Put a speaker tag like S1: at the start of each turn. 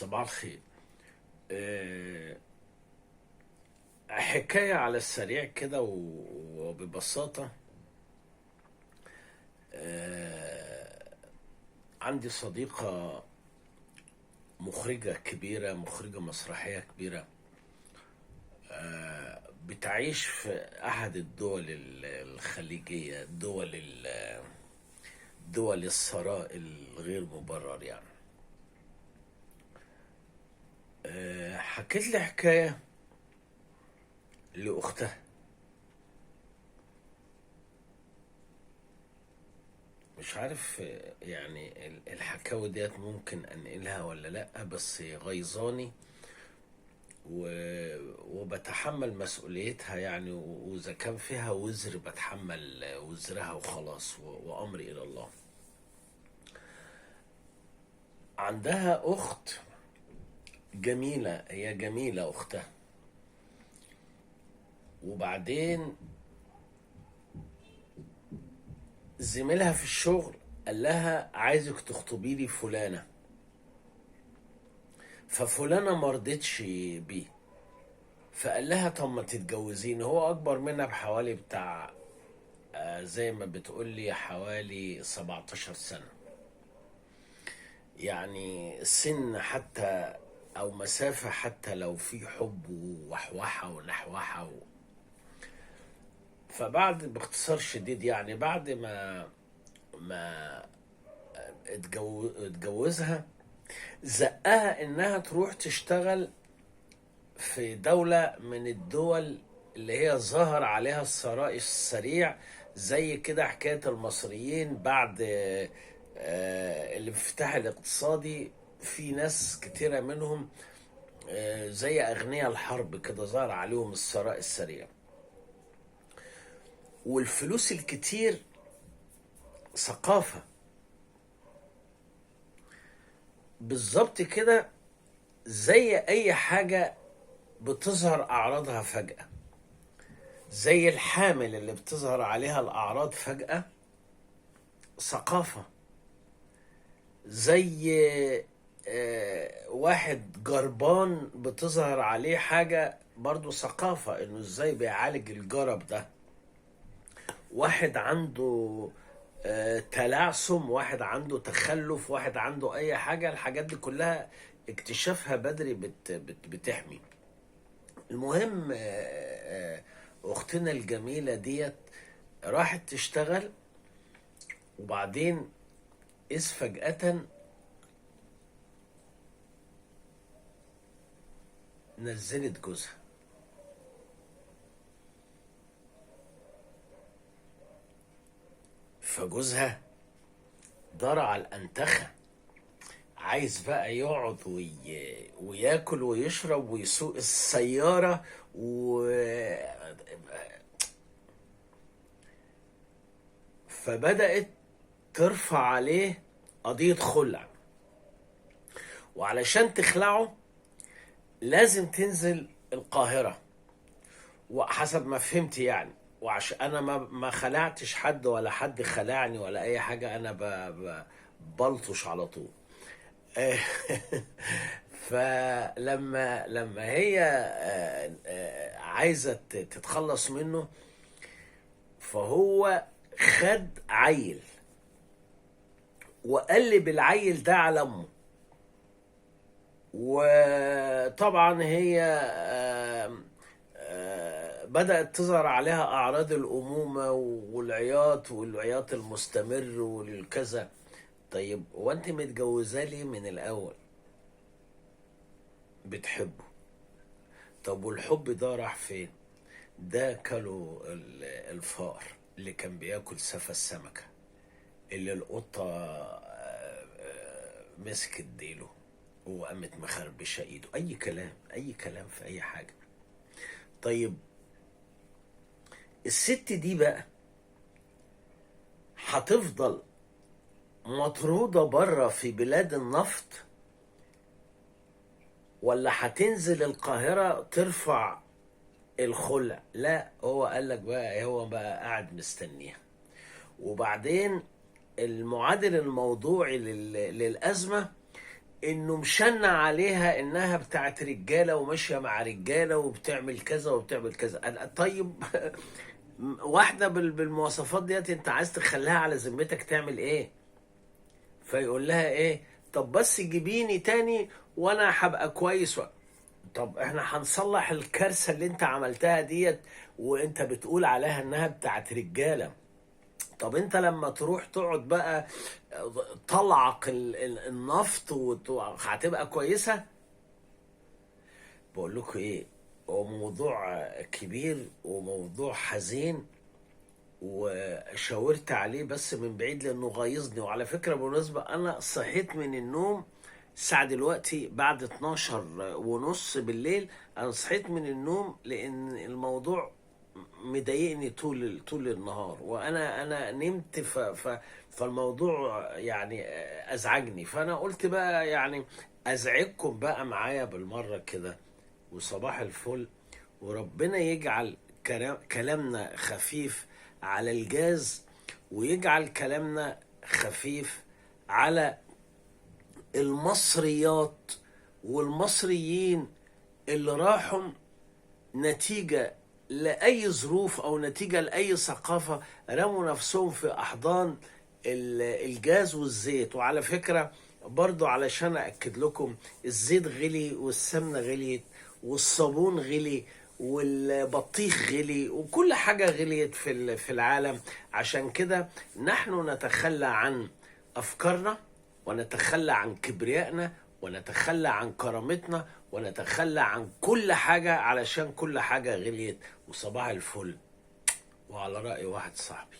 S1: صباح الخير. آه، حكاية على السريع كده وببساطة. آه، عندي صديقة مخرجة كبيرة، مخرجة مسرحية كبيرة، بتعيش في أحد الدول الخليجية، دول الثراء الغير مبرر يعني. حكيت لي حكاية لأختها. مش عارف يعني الحكاوي ديت ممكن انقلها ولا لا، بس غيظاني وبتحمل مسؤوليتها يعني، واذا كان فيها وزر بتحمل وزرها وخلاص، وامري الى الله. عندها اخت جميلة، هي جميلة اختها. وبعدين زميلها في الشغل قال لها عايزك تخطبي لي فلانة، ففلانة مرضتش بيه. فقال لها طب ما تتجوزين، هو اكبر منها بحوالي بتاع زي ما بتقول لي حوالي 17 سنة. يعني سن حتى او مسافة، حتى لو في حب ووحوحة ونحوحة فبعد، باختصار شديد يعني، بعد ما اتجوزها، زقها انها تروح تشتغل في دولة من الدول اللي هي ظهر عليها الثراء السريع، زي كده حكاية المصريين بعد الانفتاح الاقتصادي. في ناس كتيرة منهم زي أغنياء الحرب كده ظهر عليهم الثراء السريع والفلوس الكتير. ثقافة بالظبط كده، زي أي حاجة بتظهر أعراضها فجأة، زي الحامل اللي بتظهر عليها الأعراض فجأة. ثقافة زي واحد جربان بتظهر عليه حاجة، برضو ثقافة انه ازاي بيعالج الجرب ده. واحد عنده تلعثم، واحد عنده تخلف، واحد عنده اي حاجة. الحاجات دي كلها اكتشافها بدري بتحمي. المهم اختنا الجميلة ديت راحت تشتغل، وبعدين إذ فجأة نزلت جوزها. فجوزها ضرع الأنتخة، عايز بقى يقعد وياكل ويشرب ويسوق السيارة فبدأت ترفع عليه قضية خلع. وعلشان تخلعه لازم تنزل القاهرة، وحسب ما فهمت يعني. وعشان انا ما خلعتش حد ولا حد خلعني ولا اي حاجة، انا بلطش على طول. فلما هي عايزة تتخلص منه، فهو خد عيل وقلب العيل ده على امه. وطبعا هي بدأت تظهر عليها أعراض الأمومة والعياط المستمر والكذا. طيب وانت متجوزاه ليه من الأول؟ بتحبه. طب والحب ده راح فين؟ ده كلوا الفار اللي كان بياكل سفى السمكة، اللي القطة مسكت ديله وقامت مخربشة ايده. اي كلام، اي كلام في اي حاجة. طيب الست دي بقى هتفضل مطرودة بره في بلاد النفط، ولا هتنزل القاهرة ترفع الخلع؟ لا، هو قال لك بقى، هو بقى قاعد مستنيها. وبعدين المعادل الموضوعي للأزمة انه مشنع عليها انها بتاعت رجاله وماشيه مع رجاله وبتعمل كذا وبتعمل كذا. طيب واحده بالمواصفات ديت انت عايز تخليها على ذمتك تعمل ايه؟ فيقول لها ايه؟ طب بس جيبيني تاني وانا هبقى كويس طب احنا هنصلح الكارثه اللي انت عملتها ديت وانت بتقول عليها انها بتاعت رجاله. طب انت لما تروح تقعد بقى طلعك النفط هتبقى كويسة. بقول لكم ايه، هو موضوع كبير وموضوع حزين، وشاورت عليه بس من بعيد لانه غيظني. وعلى فكرة بالمناسبة انا صحيت من النوم الساعة دلوقتي بعد 12 ونص بالليل. انا صحيت من النوم لان الموضوع مضايقني طول النهار، وانا نمت فالموضوع يعني ازعجني. فانا قلت بقى يعني ازعجكم بقى معايا بالمرة كده. وصباح الفل، وربنا يجعل كلامنا خفيف على الجاز، ويجعل كلامنا خفيف على المصريات والمصريين اللي راحوا نتيجة لأي ظروف أو نتيجة لأي ثقافة رموا نفسهم في أحضان الجاز والزيت. وعلى فكرة برضو علشان أكد لكم، الزيت غلي والسمنة غليت والصابون غلي والبطيخ غلي وكل حاجة غليت في العالم. عشان كده نحن نتخلى عن أفكارنا، ونتخلى عن كبريائنا، ونتخلى عن كرامتنا، ونتخلى عن كل حاجة علشان كل حاجة غليت. وصباح الفل. وعلى رأي واحد صاحبي،